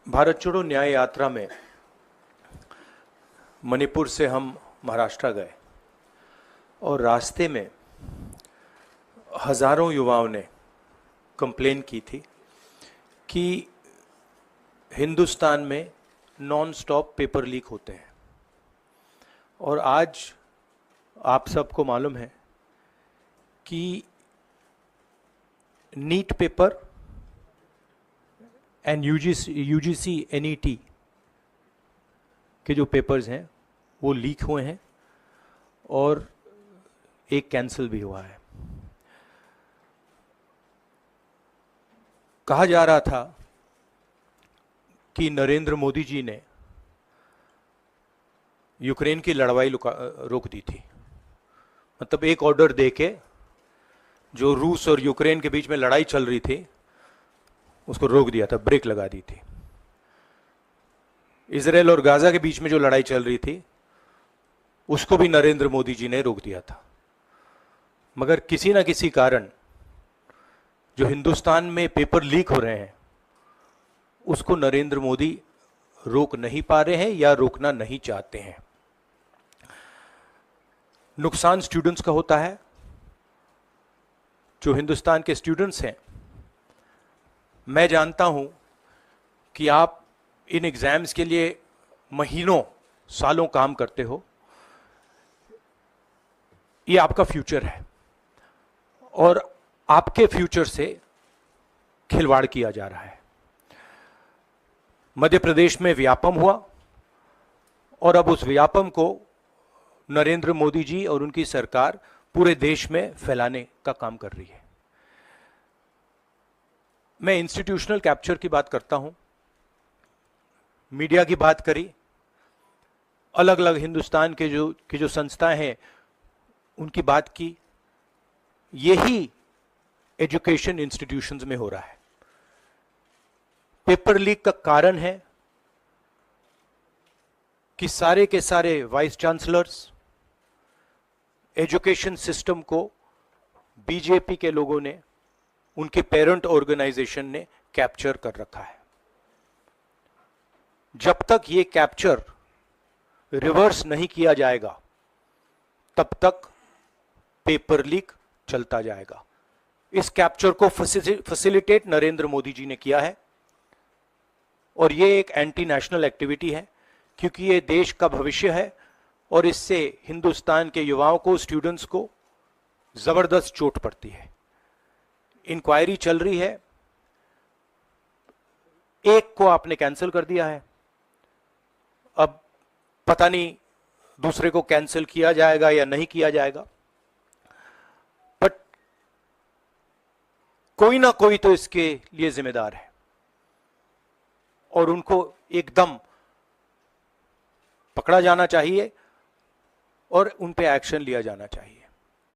भारत छोड़ो न्याय यात्रा में मणिपुर से हम महाराष्ट्र गए और रास्ते में हजारों युवाओं ने कंप्लेन की थी कि हिंदुस्तान में नॉन स्टॉप पेपर लीक होते हैं। और आज आप सबको मालूम है कि NEET paper and UGC NET के जो पेपर्स हैं वो लीक हुए हैं और एक कैंसिल भी हुआ है। कहा जा रहा था कि नरेंद्र मोदी जी ने यूक्रेन की लड़ाई रोक दी थी। मतलब एक ऑर्डर देके जो रूस और यूक्रेन के बीच में लड़ाई चल रही थी उसको रोक दिया था, ब्रेक लगा दी थी। इजराइल और गाजा के बीच में जो लड़ाई चल रही थी उसको भी नरेंद्र मोदी जी ने रोक दिया था। मगर किसी ना किसी कारण जो हिंदुस्तान में पेपर लीक हो रहे हैं उसको नरेंद्र मोदी रोक नहीं पा रहे हैं या रोकना नहीं चाहते हैं। नुकसान स्टूडेंट्स का होता है। जो हिंदुस्तान के स्टूडेंट्स हैं, मैं जानता हूं कि आप इन एग्जाम्स के लिए महीनों सालों काम करते हो। ये आपका फ्यूचर है और आपके फ्यूचर से खिलवाड़ किया जा रहा है। मध्य प्रदेश में व्यापम हुआ और अब उस व्यापम को नरेंद्र मोदी जी और उनकी सरकार पूरे देश में फैलाने का काम कर रही है। मैं इंस्टीट्यूशनल कैप्चर की बात करता हूं, मीडिया की बात करी, अलग अलग हिंदुस्तान के जो संस्थाएं हैं उनकी बात की। यही एजुकेशन इंस्टीट्यूशंस में हो रहा है। पेपर लीक का कारण है कि सारे के सारे वाइस चांसलर्स, एजुकेशन सिस्टम को बीजेपी के लोगों ने, उनके पेरेंट ऑर्गेनाइजेशन ने कैप्चर कर रखा है। जब तक ये कैप्चर रिवर्स नहीं किया जाएगा तब तक पेपर लीक चलता जाएगा। इस कैप्चर को फैसिलिटेट नरेंद्र मोदी जी ने किया है और ये एक एंटी नेशनल एक्टिविटी है क्योंकि ये देश का भविष्य है और इससे हिंदुस्तान के युवाओं को, स्टूडेंट्स को जबरदस्त चोट पड़ती है। इंक्वायरी चल रही है, एक को आपने कैंसिल कर दिया है, अब पता नहीं दूसरे को कैंसिल किया जाएगा या नहीं किया जाएगा। बट कोई ना कोई तो इसके लिए जिम्मेदार है और उनको एकदम पकड़ा जाना चाहिए और उन पे एक्शन लिया जाना चाहिए।